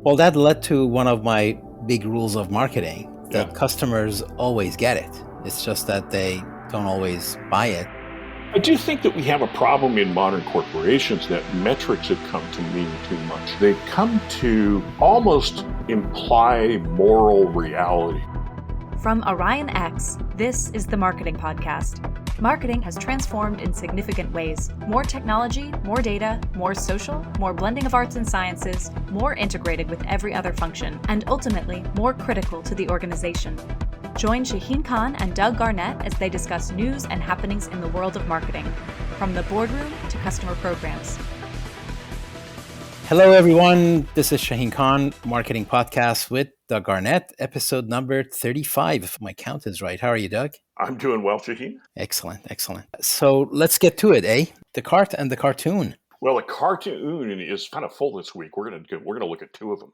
Well, that led to one of my big rules of marketing, that Yeah. customers always get it. It's just that they don't always buy it. I do think that we have a problem in modern corporations that metrics have come to mean too much. They've come to almost imply moral reality. From Orion X, this is the Marketing Podcast. Marketing has transformed in significant ways. More technology, more data, more social, more blending of arts and sciences, more integrated with every other function, and ultimately more critical to the organization. Join Shaheen Khan and Doug Garnett as they discuss news and happenings in the world of marketing, from the boardroom to customer programs. Hello, everyone. This is Shaheen Khan, Marketing Podcast with Doug Garnett, episode number 35, if my count is right. How are you, Doug? I'm doing well, Shaheen. Excellent. So let's get to it, eh? The cart and the cartoon. Well, a cartoon is kind of full this week. We're gonna look at two of them,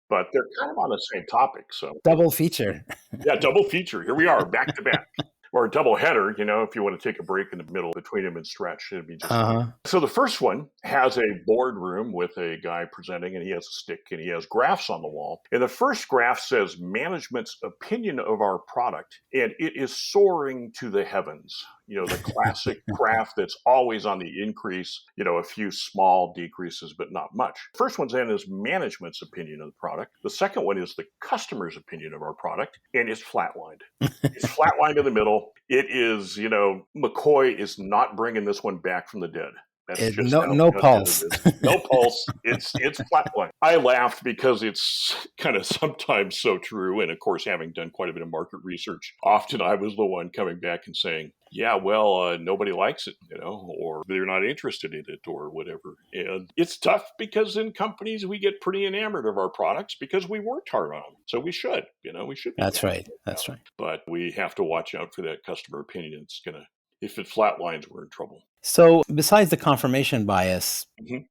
but they're kind of on the same topic. So Double feature. yeah, double feature. Here we are, back to back. Or a double header, if you want to take a break in the middle between them and stretch, it'd be just. So the first one has a boardroom with a guy presenting, and he has a stick and he has graphs on the wall. And the first graph says management's opinion of our product, and it is soaring to the heavens. The classic graph that's always on the increase, a few small decreases, but not much. First one's in is management's opinion of the product. The second one is the customer's opinion of our product, and it's flatlined. It's flatlined in the middle. It is, McCoy is not bringing this one back from the dead. That's just no pulse. No pulse. It's flatline. I laughed because it's kind of sometimes so true. And of course, having done quite a bit of market research, often I was the one coming back and saying, yeah, well, nobody likes it, or they're not interested in it or whatever. And it's tough because in companies, we get pretty enamored of our products because we worked hard on them. So we should, we should. That's right. But we have to watch out for that customer opinion. If it flatlines, we're in trouble. So besides the confirmation bias,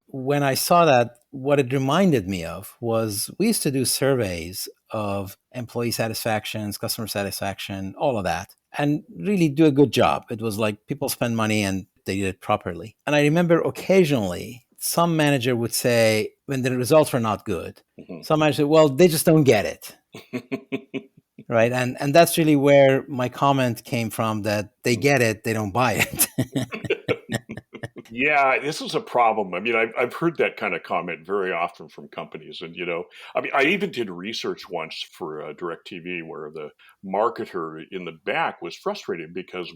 when I saw that, what it reminded me of was we used to do surveys of employee satisfaction, customer satisfaction, all of that, and really do a good job. It was like people spend money and they did it properly. And I remember occasionally some manager would say, when the results were not good, some manager said, well, they just don't get it. Right. And that's really where my comment came from, that they get it, they don't buy it. Yeah, this is a problem. I mean, I've heard that kind of comment very often from companies. And, I even did research once for DirecTV where the marketer in the back was frustrated because,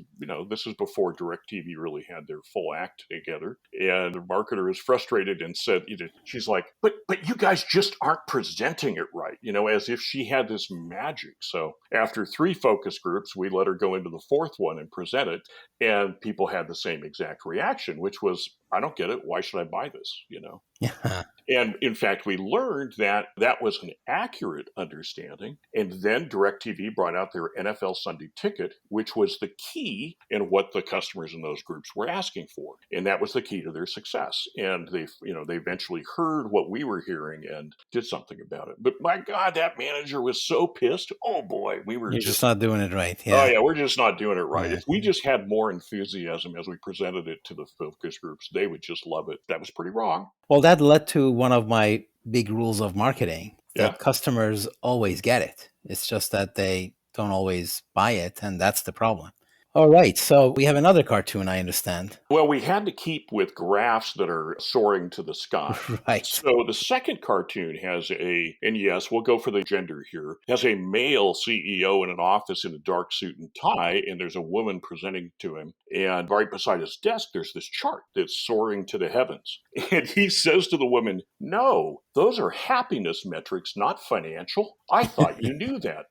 this is before DirecTV really had their full act together. And the marketer is frustrated and said, she's like, but you guys just aren't presenting it right, as if she had this magic. So after 3 focus groups, we let her go into the 4th one and present it. And people had the same exact reaction, which was, I don't get it. Why should I buy this? Yeah. And in fact, we learned that was an accurate understanding. And then DirecTV brought out their NFL Sunday Ticket, which was the key in what the customers in those groups were asking for. And that was the key to their success. And they eventually heard what we were hearing and did something about it. But my God, that manager was so pissed. Oh boy, You're just not doing it right. Yeah. Oh yeah, we're just not doing it right. Yeah. If we just had more enthusiasm as we presented it to the focus groups, they would just love it. That was pretty wrong. Well, that led to one of my big rules of marketing, that customers always get it. It's just that they don't always buy it, and that's the problem. All right, so we have another cartoon, I understand. Well, we had to keep with graphs that are soaring to the sky. Right. So the second cartoon has and yes, we'll go for the gender here, has a male CEO in an office in a dark suit and tie, and there's a woman presenting to him. And right beside his desk, there's this chart that's soaring to the heavens. And he says to the woman, no, those are happiness metrics, not financial. I thought you knew that.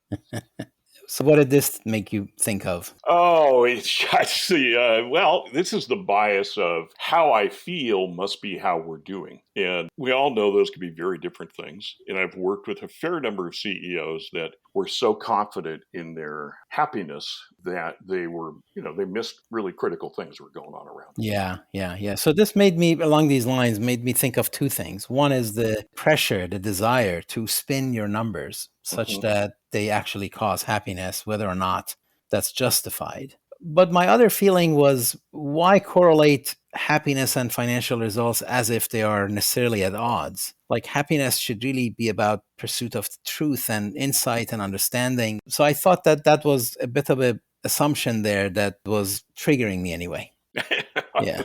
So what did this make you think of? Oh, it's well, this is the bias of how I feel must be how we're doing. And we all know those can be very different things. And I've worked with a fair number of CEOs that were so confident in their happiness that they were, they missed really critical things that were going on around them. Yeah. So this along these lines, made me think of 2 things. One is the pressure, the desire to spin your numbers such that they actually cause happiness, whether or not that's justified. But my other feeling was, why correlate happiness and financial results as if they are necessarily at odds. Like happiness should really be about pursuit of truth and insight and understanding. So I thought that that was a bit of a assumption there that was triggering me anyway. Yeah.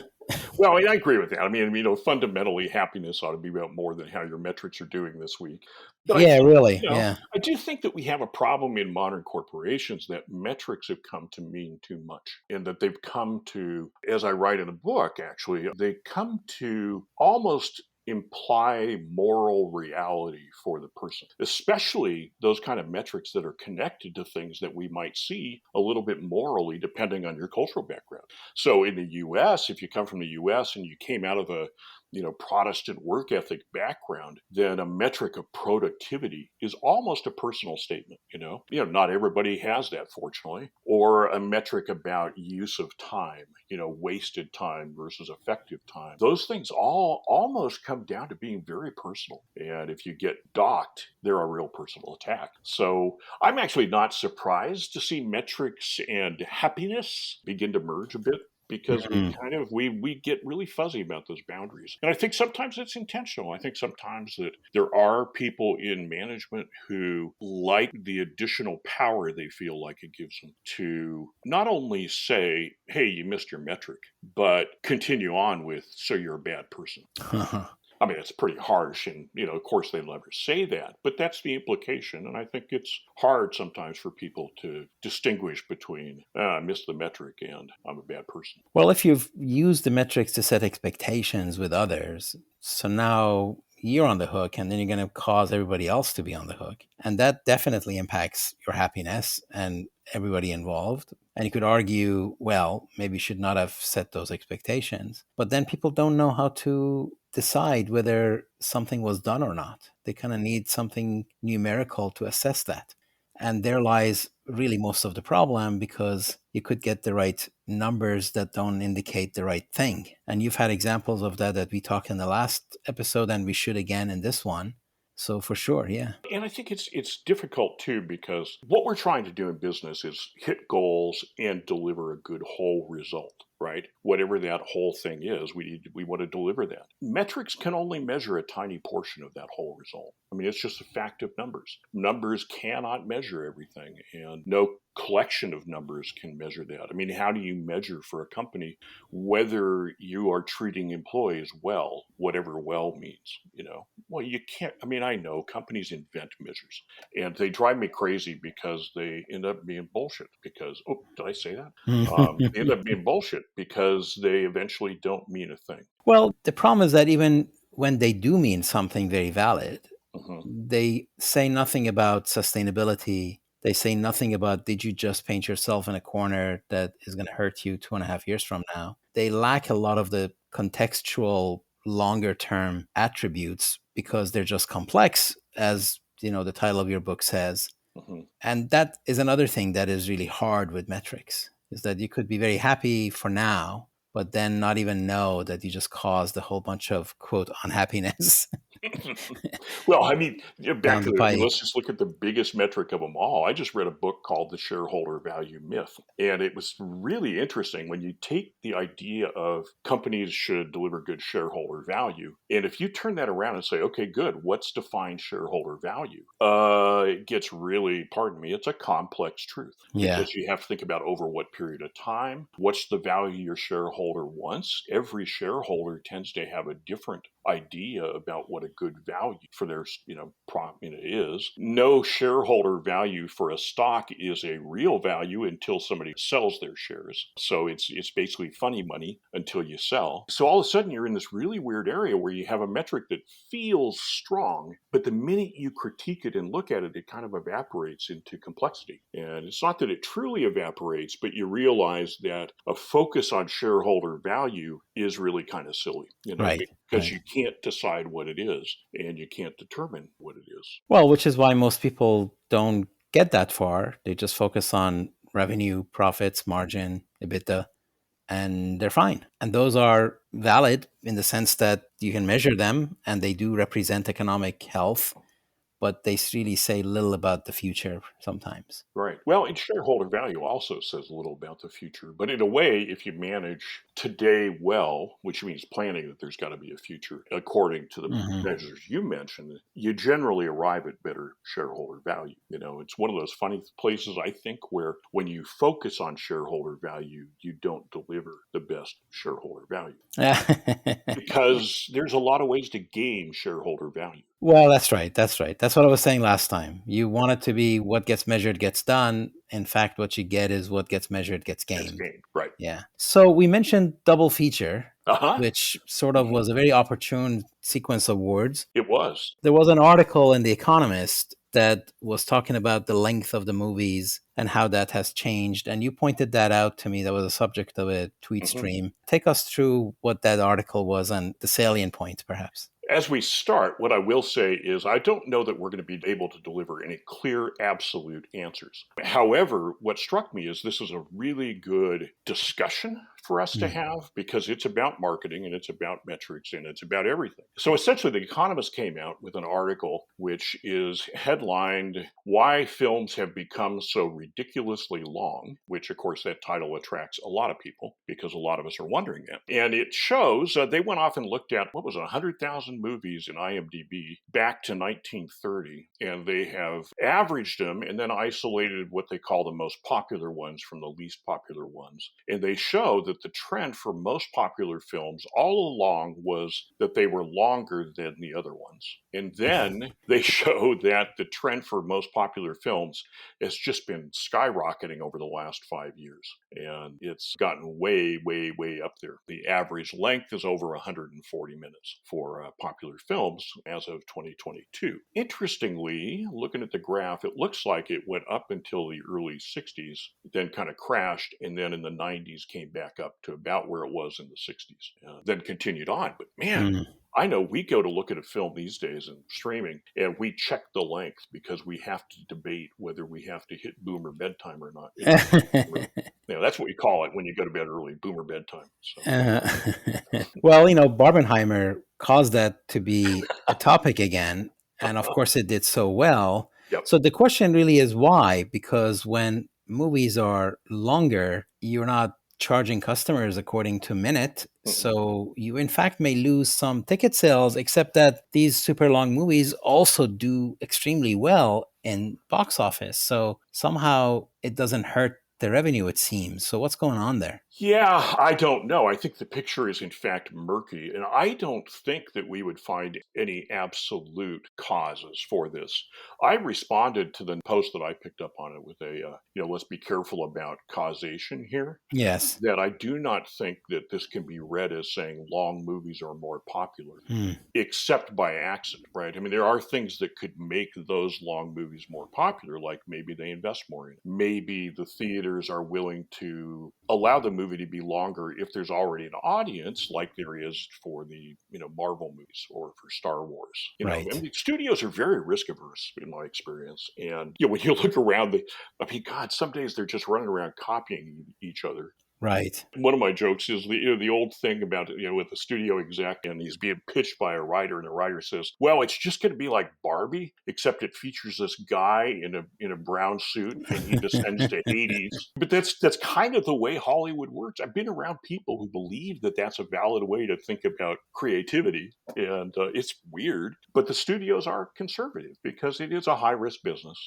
Well, I agree with that. I mean, fundamentally, happiness ought to be about more than how your metrics are doing this week. But I Yeah, think, really. Yeah. I do think that we have a problem in modern corporations that metrics have come to mean too much, and that they've come to, as I write in the book, actually, they come to almost imply moral reality for the person, especially those kind of metrics that are connected to things that we might see a little bit morally depending on your cultural background. So in the US, if you come from the US and you came out of a Protestant work ethic background, then a metric of productivity is almost a personal statement. Not everybody has that, fortunately, or a metric about use of time, wasted time versus effective time. Those things all almost come down to being very personal. And if you get docked, they're a real personal attack. So I'm actually not surprised to see metrics and happiness begin to merge a bit, because we get really fuzzy about those boundaries. And I think sometimes it's intentional. I think sometimes that there are people in management who like the additional power they feel like it gives them to not only say, hey, you missed your metric, but continue on with, so you're a bad person. I mean, it's pretty harsh, and, of course they'll never say that, but that's the implication. And I think it's hard sometimes for people to distinguish between, I missed the metric and I'm a bad person. Well, if you've used the metrics to set expectations with others, so now you're on the hook, and then you're going to cause everybody else to be on the hook. And that definitely impacts your happiness and everybody involved. And you could argue, well, maybe you should not have set those expectations. But then people don't know how to decide whether something was done or not. They kind of need something numerical to assess that. And there lies really most of the problem, because you could get the right numbers that don't indicate the right thing. And you've had examples of that we talked in the last episode, and we should again in this one. So for sure, yeah. And I think it's difficult too, because what we're trying to do in business is hit goals and deliver a good whole result, right? Whatever that whole thing is, we want to deliver that. Metrics can only measure a tiny portion of that whole result. I mean, it's just a fact of numbers. Numbers cannot measure everything, and no collection of numbers can measure that. I mean, how do you measure for a company whether you are treating employees well, whatever well means? Well, you can't. I mean, I know companies invent measures, and they drive me crazy because they end up being bullshit. Because, did I say that? They end up being bullshit because they eventually don't mean a thing. Well, the problem is that even when they do mean something very valid, they say nothing about sustainability. They say nothing about, did you just paint yourself in a corner that is going to hurt you 2.5 years from now? They lack a lot of the contextual, longer term attributes, because they're just complex, as the title of your book says. And that is another thing that is really hard with metrics, is that you could be very happy for now, but then not even know that you just caused a whole bunch of, quote, unhappiness. Well, I mean, let's just look at the biggest metric of them all. I just read a book called The Shareholder Value Myth, and it was really interesting when you take the idea of companies should deliver good shareholder value, and if you turn that around and say, okay, good, what's defined shareholder value? It gets really, pardon me, it's a complex truth. Yeah. Because you have to think about over what period of time, what's the value your shareholder wants. Every shareholder tends to have a different idea about what a good value for their is. No shareholder value for a stock is a real value until somebody sells their shares. So it's basically funny money until you sell. So all of a sudden you're in this really weird area where you have a metric that feels strong, but the minute you critique it and look at it, it kind of evaporates into complexity. And it's not that it truly evaporates, but you realize that a focus on shareholder value is really kind of silly, right, because you can't decide what it is, and you can't determine what it is. Well, which is why most people don't get that far. They just focus on revenue, profits, margin, EBITDA, and they're fine. And those are valid in the sense that you can measure them, and they do represent economic health, but they really say little about the future sometimes. Right. Well, and shareholder value also says a little about the future. But in a way, if you manage today well, which means planning that there's got to be a future, according to the Mm-hmm. measures you mentioned, you generally arrive at better shareholder value. It's one of those funny places, I think, where when you focus on shareholder value, you don't deliver the best shareholder value because there's a lot of ways to gain shareholder value. Well, that's right. That's right. That's what I was saying last time. You want it to be what gets measured gets done. In fact, what you get is what gets measured gets It's gained. gained, right? Yeah. So we mentioned double feature, Uh-huh. which sort of was a very opportune sequence of words. It was. There was an article in The Economist that was talking about the length of the movies and how that has changed. And you pointed that out to me. That was a subject of a tweet stream. Take us through what that article was and the salient points, perhaps. As we start, what I will say is I don't know that we're going to be able to deliver any clear, absolute answers. However, what struck me is this is a really good discussion for us to have because it's about marketing and it's about metrics and it's about everything. So essentially, The Economist came out with an article which is headlined, Why Films Have Become So Ridiculously Long, which, of course, that title attracts a lot of people because a lot of us are wondering that. And it shows they went off and looked at, 100,000 movies in IMDb back to 1930, and they have averaged them and then isolated what they call the most popular ones from the least popular ones. And they show that the trend for most popular films all along was that they were longer than the other ones. And then they show that the trend for most popular films has just been skyrocketing over the last 5 years. And it's gotten way, way, way up there. The average length is over 140 minutes for popular films as of 2022. Interestingly, looking at the graph, it looks like it went up until the early 60s, then kind of crashed, and then in the 90s came back up to about where it was in the 60s, then continued on. But man, I know we go to look at a film these days and streaming, and we check the length because we have to debate whether we have to hit boomer bedtime or not. That's what we call it when you go to bed early, boomer bedtime. So. Well, Barbenheimer caused that to be a topic again, and of course it did so well. Yep. So the question really is why? Because when movies are longer, you're not charging customers according to minute. So you, in fact, may lose some ticket sales, except that these super long movies also do extremely well in box office. So somehow it doesn't hurt the revenue, it seems. So what's going on there? Yeah, I don't know. I think the picture is in fact murky, and I don't think that we would find any absolute causes for this. I responded to the post that I picked up on it with a, let's be careful about causation here. Yes. That I do not think that this can be read as saying long movies are more popular, except by accident, right? I mean, there are things that could make those long movies more popular, like maybe they invest more in it. Maybe the theaters are willing to allow the movie to be longer if there's already an audience, like there is for the Marvel movies or for Star Wars. Right. I mean, studios are very risk averse in my experience, and when you look around, God, some days they're just running around copying each other. Right. One of my jokes is the old thing about, with the studio exec and he's being pitched by a writer and the writer says, well, it's just going to be like Barbie, except it features this guy in a brown suit and he descends to Hades. But that's kind of the way Hollywood works. I've been around people who believe that that's a valid way to think about creativity. And it's weird, but the studios are conservative because it is a high risk business.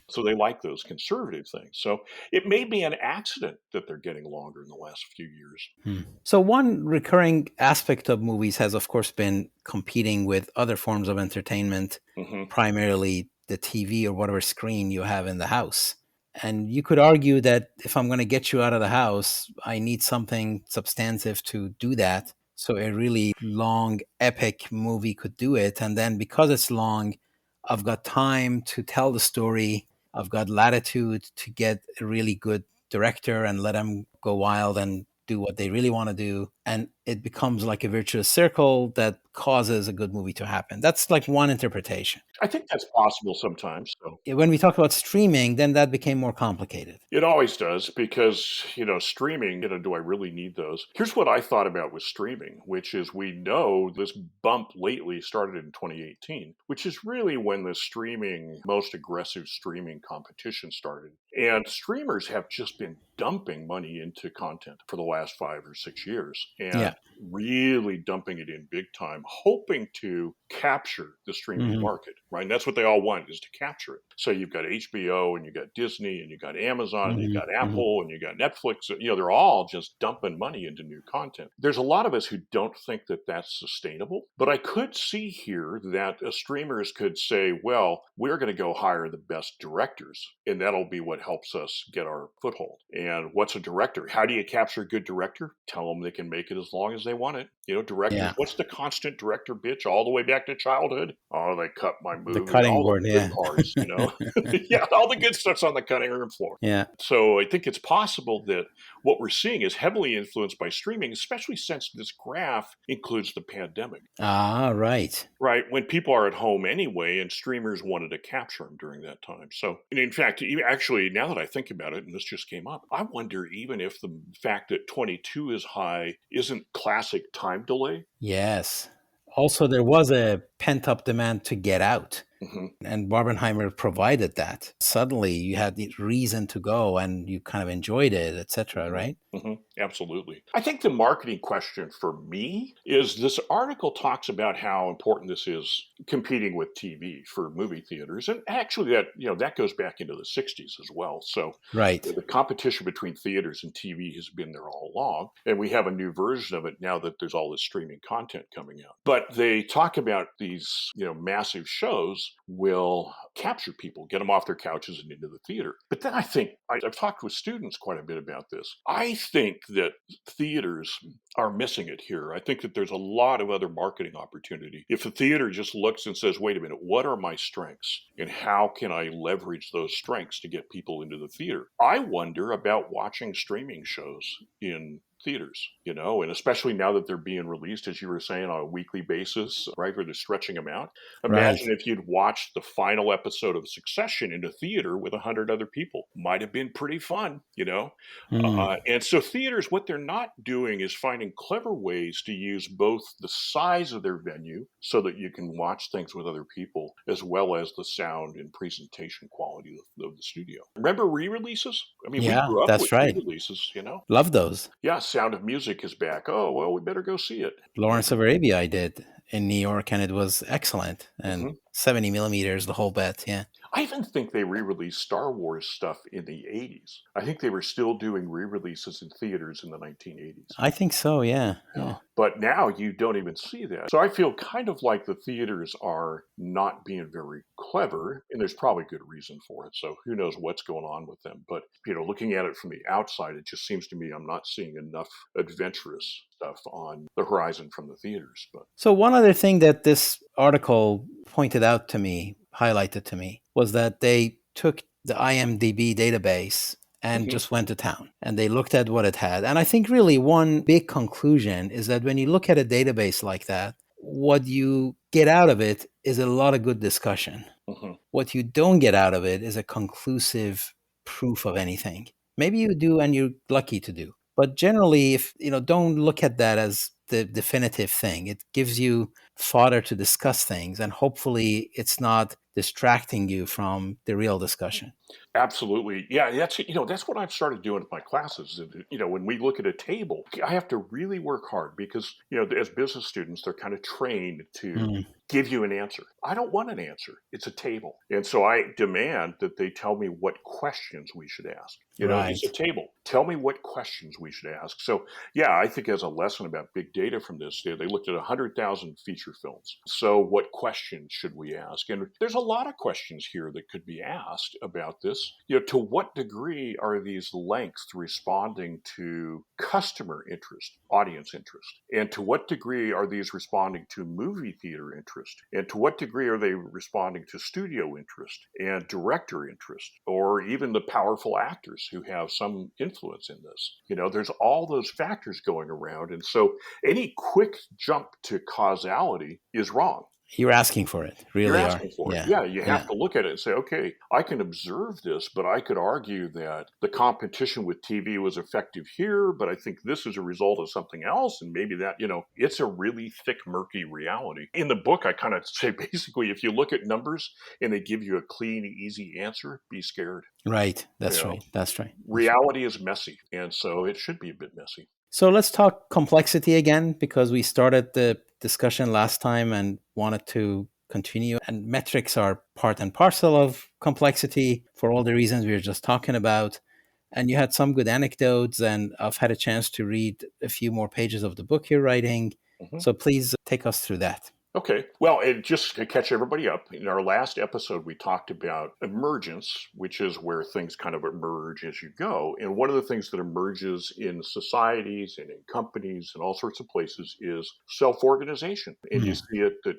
So they like those conservative things. So it may be an accident that they're getting longer in the last few years. So one recurring aspect of movies has, of course, been competing with other forms of entertainment, primarily the TV or whatever screen you have in the house. And you could argue that if I'm going to get you out of the house, I need something substantive to do that. So a really long, epic movie could do it. And then because it's long, I've got time to tell the story. I've got latitude to get a really good director and let them go wild and do what they really want to do. And it becomes like a virtuous circle that causes a good movie to happen. That's like one interpretation. I think that's possible sometimes. So when we talk about streaming, then that became more complicated. It always does because, streaming, do I really need those? Here's what I thought about with streaming, which is we know this bump lately started in 2018, which is really when the most aggressive streaming competition started. And streamers have just been dumping money into content for the last 5 or 6 years and really dumping it in big time, hoping to capture the streaming market, right? And that's what they all want, is to capture it. So you've got HBO and you've got Disney and you've got Amazon and you've got Apple and you've got Netflix. They're all just dumping money into new content. There's a lot of us who don't think that that's sustainable, but I could see here that streamers could say, well, we're going to go hire the best directors, and that'll be what helps us get our foothold. And what's a director? How do you capture a good director? Tell them they can make it as long as they want it. Directors, what's the constant director bitch all the way back to childhood? Oh, they cut my movie. The cutting all board, the good parts, Yeah, all the good stuff's on the cutting room floor. Yeah. So I think it's possible that what we're seeing is heavily influenced by streaming, especially since this graph includes the pandemic. Ah, right. Right. When people are at home anyway, and streamers wanted to capture them during that time. So, in fact, actually, now that I think about it, and this just came up, I wonder even if the fact that 22 is high isn't classic time delay. Yes. Also, there was a pent-up demand to get out. And Barbenheimer provided that. Suddenly, you had the reason to go and you kind of enjoyed it, etc., right? Absolutely. I think the marketing question for me is this article talks about how important this is competing with TV for movie theaters. And actually that goes back into the 60s as well. So the competition between theaters and TV has been there all along. And we have a new version of it now that there's all this streaming content coming out. But they talk about these, massive shows will capture people, get them off their couches and into the theater. But then I think, I've talked with students quite a bit about this. I think that theaters are missing it here. I think that there's a lot of other marketing opportunity. If a theater just looks and says, wait a minute, what are my strengths? And how can I leverage those strengths to get people into the theater? I wonder about watching streaming shows in theaters, and especially now that they're being released, as you were saying, on a weekly basis, right, where they're stretching them out. Imagine if you'd watched the final episode of Succession in a theater with 100 other people. Might have been pretty fun, And so theaters, what they're not doing is finding clever ways to use both the size of their venue so that you can watch things with other people, as well as the sound and presentation quality of the studio. Remember re-releases? I mean, we grew up with re-releases, Love those. Yeah, Sound of Music is back. Oh, well, we better go see it. Lawrence of Arabia I did in New York, and it was excellent. And 70 millimeters, the whole bit, yeah. I even think they re-released Star Wars stuff in the 80s. I think they were still doing re-releases in theaters in the 1980s. I think so, yeah. But now you don't even see that. So I feel kind of like the theaters are not being very clever, and there's probably good reason for it. So who knows what's going on with them. But, looking at it from the outside, it just seems to me I'm not seeing enough adventurous stuff on the horizon from the theaters. But so one other thing that this article pointed out to me, highlighted to me, was that they took the IMDb database and just went to town, and they looked at what it had. And I think really one big conclusion is that when you look at a database like that, what you get out of it is a lot of good discussion. What you don't get out of it is a conclusive proof of anything. Maybe you do, and you're lucky to do. But generally, if don't look at that as the definitive thing. It gives you fodder to discuss things, and hopefully it's not distracting you from the real discussion. Absolutely. Yeah, that's what I've started doing with my classes. When we look at a table, I have to really work hard because, as business students, they're kind of trained to give you an answer. I don't want an answer. It's a table. And so I demand that they tell me what questions we should ask. It's a table. Tell me what questions we should ask. So, yeah, I think as a lesson about big data from this, they looked at 100,000 feature films. So what questions should we ask? And there's a lot of questions here that could be asked about this. To what degree are these lengths responding to customer interest, audience interest? And to what degree are these responding to movie theater interest? And to what degree are they responding to studio interest and director interest, or even the powerful actors who have some influence in this? There's all those factors going around. And so any quick jump to causality is wrong. You're asking for it, really. You're asking for it. Yeah, you have to look at it and say, okay, I can observe this, but I could argue that the competition with TV was effective here, but I think this is a result of something else. And maybe that, it's a really thick, murky reality. In the book, I kind of say, basically, if you look at numbers and they give you a clean, easy answer, be scared. Right. That's right. That's right. Reality is messy. And so it should be a bit messy. So let's talk complexity again, because we started the discussion last time and wanted to continue. And metrics are part and parcel of complexity for all the reasons we were just talking about. And you had some good anecdotes, and I've had a chance to read a few more pages of the book you're writing. Mm-hmm. So please take us through that. Okay. Well, just to catch everybody up, in our last episode, we talked about emergence, which is where things kind of emerge as you go. And one of the things that emerges in societies and in companies and all sorts of places is self-organization. And you see it that,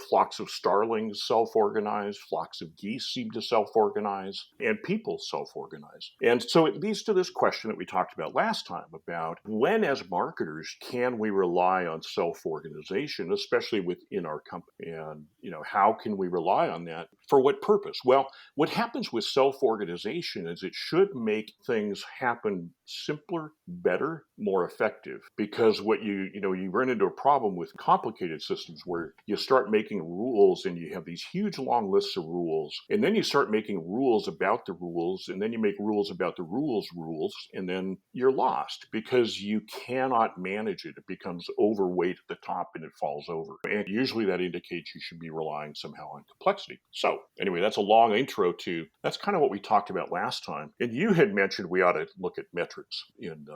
flocks of starlings self-organize, flocks of geese seem to self-organize, and people self-organize. And so it leads to this question that we talked about last time about when, as marketers, can we rely on self-organization, especially within our company, and how can we rely on that? For what purpose? Well, what happens with self-organization is it should make things happen simpler, better, more effective. Because what you run into a problem with complicated systems where you start making rules and you have these huge long lists of rules, and then you start making rules about the rules, and then you make rules about the rules, and then you're lost because you cannot manage it. It becomes overweight at the top and it falls over. And usually that indicates you should be relying somehow on complexity. So anyway, that's a long intro to, that's kind of what we talked about last time. And you had mentioned we ought to look at metrics in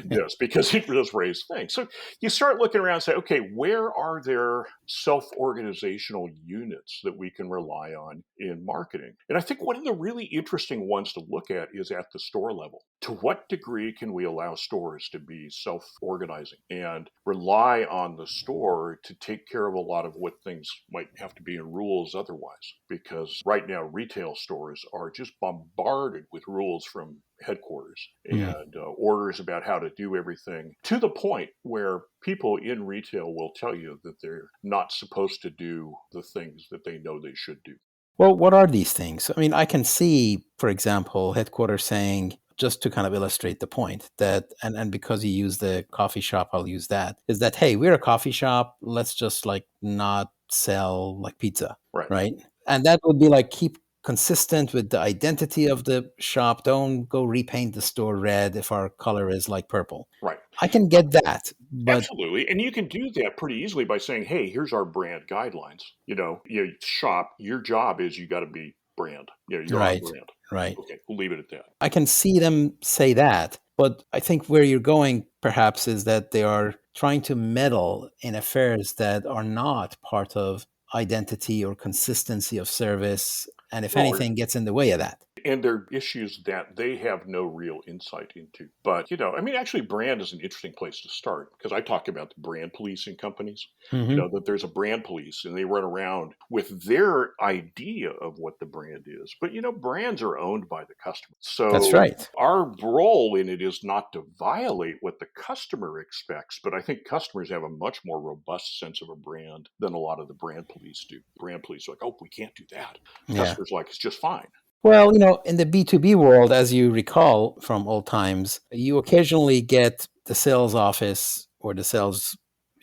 this, because it does raise things. So you start looking around and say, okay, where are there self-organizational units that we can rely on in marketing? And I think one of the really interesting ones to look at is at the store level. To what degree can we allow stores to be self-organizing and rely on the store to take care of a lot of what things might have to be in rules otherwise? Because right now, retail stores are just bombarded with rules from headquarters and orders about how to do everything, to the point where people in retail will tell you that they're not supposed to do the things that they know they should do. Well, what are these things? I mean, I can see, for example, headquarters saying, just to kind of illustrate the point, that, and because you use the coffee shop, I'll use that, is that, hey, we're a coffee shop, let's just not sell pizza, right? And that would be keep consistent with the identity of the shop. Don't go repaint the store red if our color is purple. Right. I can get that. But absolutely. And you can do that pretty easily by saying, hey, here's our brand guidelines. You shop, your job is you got to be brand. You're right. On brand. Right. Okay, we'll leave it at that. I can see them say that. But I think where you're going, perhaps, is that they are trying to meddle in affairs that are not part of identity or consistency of service, and if anything gets in the way of that. And they're issues that they have no real insight into. But, actually brand is an interesting place to start, because I talk about the brand police in companies, that there's a brand police and they run around with their idea of what the brand is. But, brands are owned by the customer. So that's right. Our role in it is not to violate what the customer expects, but I think customers have a much more robust sense of a brand than a lot of the brand police do. Brand police are like, oh, we can't do that. Customers are like, it's just fine. Well, in the B2B world, as you recall from old times, you occasionally get the sales office or the sales,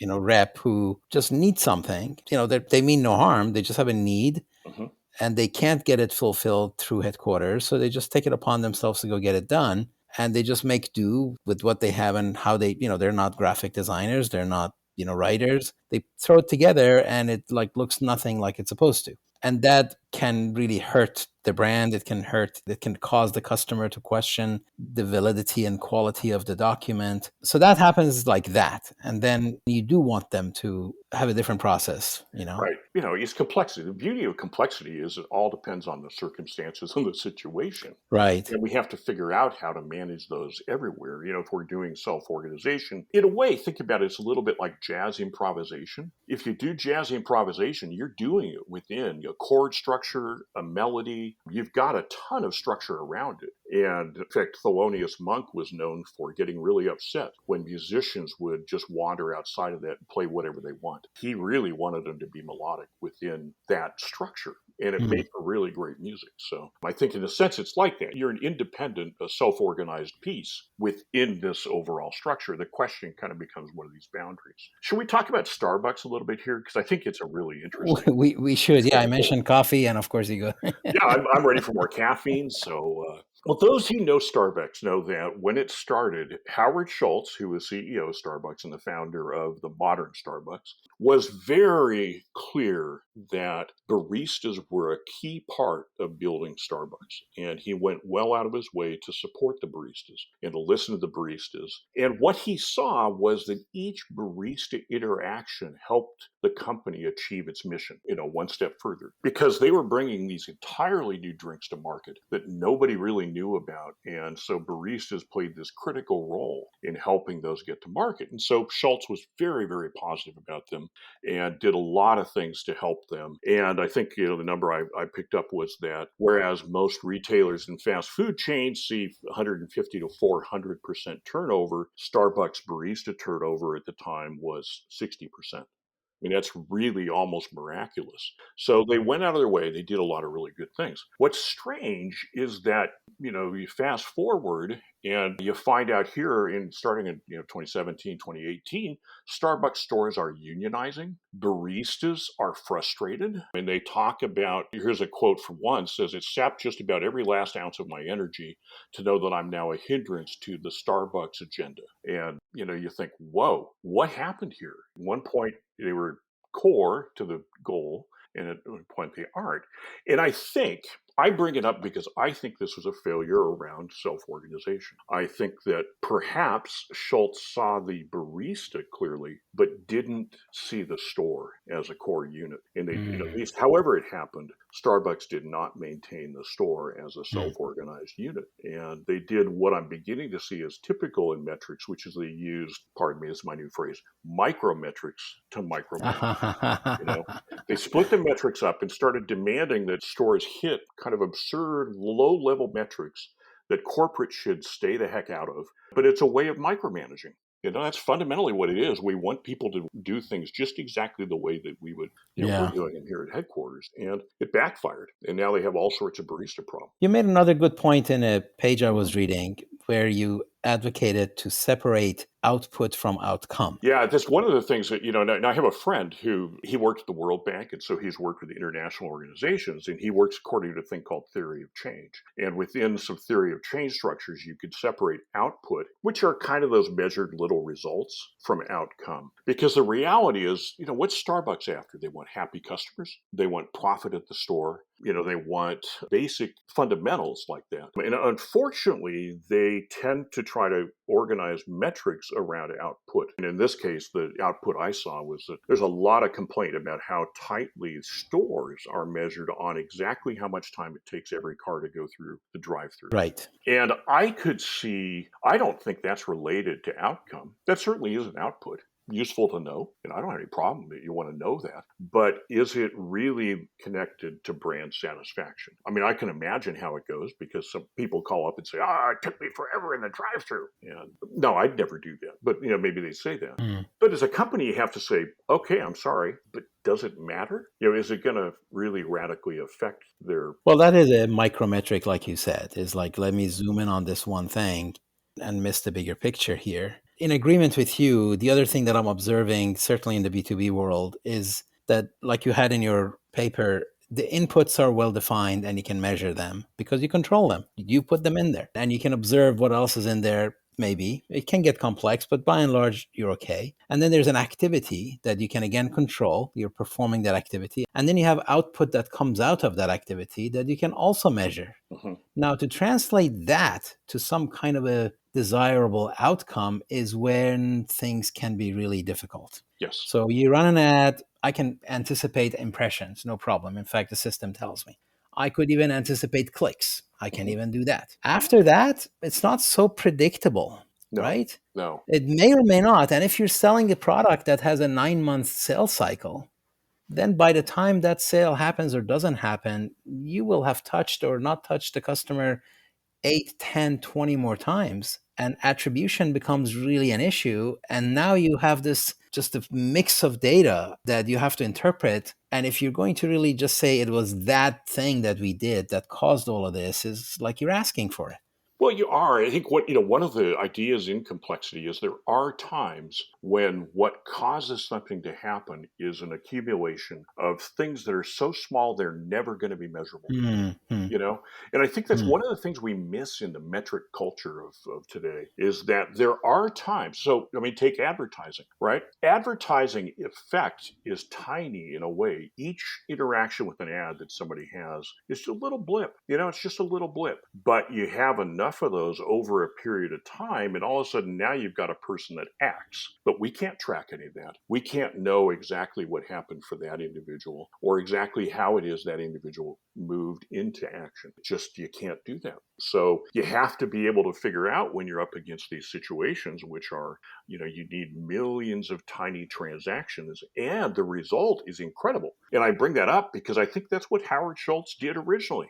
rep who just need something. They mean no harm. They just have a need, and they can't get it fulfilled through headquarters. So they just take it upon themselves to go get it done. And they just make do with what they have and how they, they're not graphic designers. They're not, writers. They throw it together and it looks nothing like it's supposed to. And that can really hurt the brand. It can cause the customer to question the validity and quality of the document. So that happens like that. And then you do want them to have a different process, Right. It's complexity. The beauty of complexity is it all depends on the circumstances and the situation. Right. And we have to figure out how to manage those everywhere. If we're doing self-organization, in a way, think about it, it's a little bit like jazz improvisation. If you do jazz improvisation, you're doing it within a chord structure, a melody. You've got a ton of structure around it. And in fact, Thelonious Monk was known for getting really upset when musicians would just wander outside of that and play whatever they want. He really wanted them to be melodic within that structure. And it made for really great music. So I think in a sense, it's like that. You're an independent, self-organized piece within this overall structure. The question kind of becomes, what are these boundaries? Should we talk about Starbucks a little bit here? Because I think it's a really interesting. We should. Yeah, I mentioned coffee, and of course you go. Yeah, I'm ready for more caffeine. So, well, those who know Starbucks know that when it started, Howard Schultz, who was CEO of Starbucks and the founder of the modern Starbucks, was very clear that baristas were a key part of building Starbucks. And he went well out of his way to support the baristas and to listen to the baristas. And what he saw was that each barista interaction helped the company achieve its mission, one step further, because they were bringing these entirely new drinks to market that nobody really knew about. And so baristas played this critical role in helping those get to market. And so Schultz was very, very positive about them and did a lot of things to help them. And I think, the number I picked up was that whereas most retailers and fast food chains see 150 to 400% turnover, Starbucks barista turnover at the time was 60%. That's really almost miraculous. So they went out of their way. They did a lot of really good things. What's strange is that, you fast forward and you find out here starting in 2017, 2018, Starbucks stores are unionizing. Baristas are frustrated. And they talk about, here's a quote from one, says, "It sapped just about every last ounce of my energy to know that I'm now a hindrance to the Starbucks agenda." And, you think, whoa, what happened here? At one point, they were core to the goal, and at one point they aren't. And I bring it up because I think this was a failure around self-organization. I think that perhaps Schultz saw the barista clearly, but didn't see the store as a core unit. And they, at least however it happened, Starbucks did not maintain the store as a self-organized unit. And they did what I'm beginning to see as typical in metrics, which is they used, pardon me, this is my new phrase, micrometrics to micromanage. They split the metrics up and started demanding that stores hit kind of absurd low-level metrics that corporate should stay the heck out of. But it's a way of micromanaging. That's fundamentally what it is. We want people to do things just exactly the way that we would, we're doing them here at headquarters. And it backfired. And now they have all sorts of barista problems. You made another good point in a page I was reading where you advocated to separate output from outcome. Yeah, that's one of the things that, now I have a friend who, he worked at the World Bank, and so he's worked with international organizations, and he works according to a thing called theory of change. And within some theory of change structures, you could separate output, which are kind of those measured little results, from outcome. Because the reality is, what's Starbucks after? They want happy customers. They want profit at the store. They want basic fundamentals like that. And unfortunately, they tend to try to organize metrics around output. And in this case, the output I saw was that there's a lot of complaint about how tightly stores are measured on exactly how much time it takes every car to go through the drive-thru. Right. And I don't think that's related to outcome. That certainly is an output. Useful to know, and I don't have any problem that you want to know that, but is it really connected to brand satisfaction? I mean, I can imagine how it goes because some people call up and say, it took me forever in the drive-thru. And no, I'd never do that, but maybe they say that. But as a company, you have to say, okay, I'm sorry, but does it matter? Is it going to really radically affect their... Well, that is a micrometric, like you said. It's like, let me zoom in on this one thing and miss the bigger picture here. In agreement with you, the other thing that I'm observing, certainly in the B2B world, is that, like you had in your paper, the inputs are well defined and you can measure them because you control them. You put them in there and you can observe what else is in there maybe. It can get complex, but by and large, you're okay. And then there's an activity that you can again control. You're performing that activity. And then you have output that comes out of that activity that you can also measure. Mm-hmm. Now, to translate that to some kind of a desirable outcome is when things can be really difficult. Yes. So you run an ad, I can anticipate impressions, no problem. In fact, the system tells me. I could even anticipate clicks. I can even do that. After that, it's not so predictable, right? No. It may or may not. And if you're selling a product that has a 9-month sales cycle, then by the time that sale happens or doesn't happen, you will have touched or not touched the customer 8, 10, 20 more times. And attribution becomes really an issue. And now you have this just a mix of data that you have to interpret. And if you're going to really just say it was that thing that we did that caused all of this, is like you're asking for it. Well, you are. I think one of the ideas in complexity is there are times when what causes something to happen is an accumulation of things that are so small they're never going to be measurable. Mm-hmm. And I think that's one of the things we miss in the metric culture of today is that there are times. So, take advertising, right? Advertising effect is tiny in a way. Each interaction with an ad that somebody has is just a little blip. It's just a little blip. But you have enough of those over a period of time, and all of a sudden now you've got a person that acts. But we can't track any of that. We can't know exactly what happened for that individual or exactly how it is that individual moved into action. You can't do that. So you have to be able to figure out when you're up against these situations, which are, you need millions of tiny transactions, and the result is incredible. And I bring that up because I think that's what Howard Schultz did originally,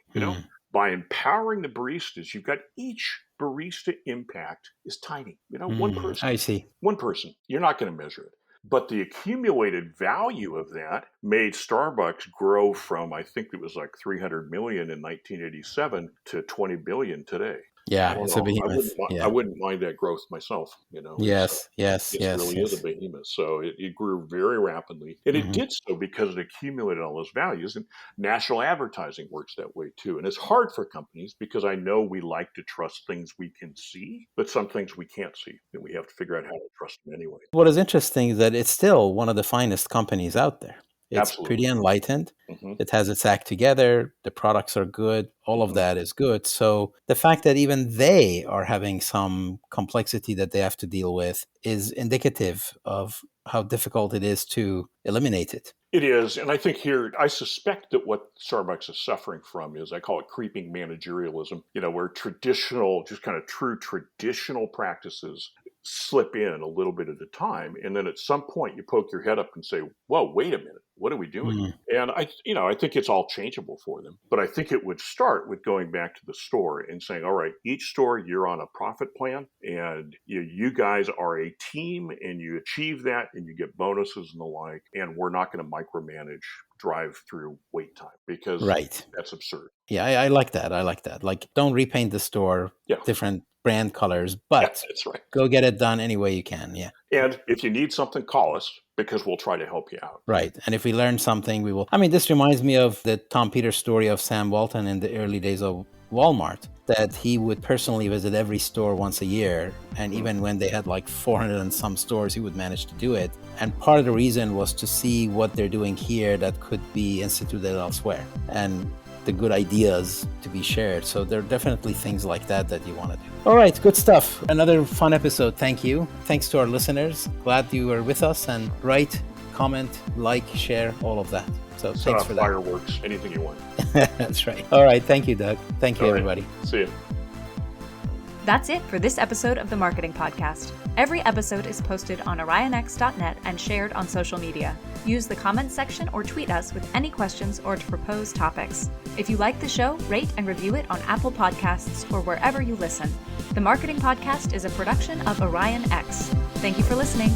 By empowering the baristas, you've got each barista impact is tiny. One person. I see. One person. You're not going to measure it. But the accumulated value of that made Starbucks grow from, I think it was like 300 million in 1987 to 20 billion today. Yeah, it's a behemoth. I wouldn't mind that growth myself. Yes. It really is a behemoth. So it grew very rapidly, and it did so because it accumulated all those values. And national advertising works that way too. And it's hard for companies because I know we like to trust things we can see, but some things we can't see, and we have to figure out how to trust them anyway. What is interesting is that it's still one of the finest companies out there. It's Absolutely. Pretty enlightened. It has its act together. The products are good. All of that is good. So the fact that even they are having some complexity that they have to deal with is indicative of how difficult it is to eliminate it. It is. And I think here, I suspect that what Starbucks is suffering from is, I call it creeping managerialism, where traditional, just kind of true traditional practices slip in a little bit at a time. And then at some point you poke your head up and say, whoa, wait a minute, what are we doing? And I think it's all changeable for them. But I think it would start with going back to the store and saying, all right, each store, you're on a profit plan, and you guys are a team, and you achieve that, and you get bonuses and the like. And we're not going to micromanage drive-through wait time because that's absurd. Yeah, I like that. Like, don't repaint the store different brand colors, but that's right. Go get it done any way you can. Yeah. And if you need something, call us because we'll try to help you out. Right. And if we learn something, we will. This reminds me of the Tom Peters story of Sam Walton in the early days of Walmart, that he would personally visit every store once a year. And even when they had like 400 and some stores, he would manage to do it. And part of the reason was to see what they're doing here that could be instituted elsewhere, and the good ideas to be shared. So there are definitely things like that you want to do. All right, good stuff. Another fun episode. Thank you. Thanks to our listeners. Glad you were with us, and write, comment, like, share, all of that. So thanks for that. Fireworks, anything you want. That's right. All right. Thank you, Doug. Thank you, everybody. See you. That's it for this episode of the Marketing Podcast. Every episode is posted on orionx.net and shared on social media. Use the comments section or tweet us with any questions or to propose topics. If you like the show, rate and review it on Apple Podcasts or wherever you listen. The Marketing Podcast is a production of OrionX. Thank you for listening.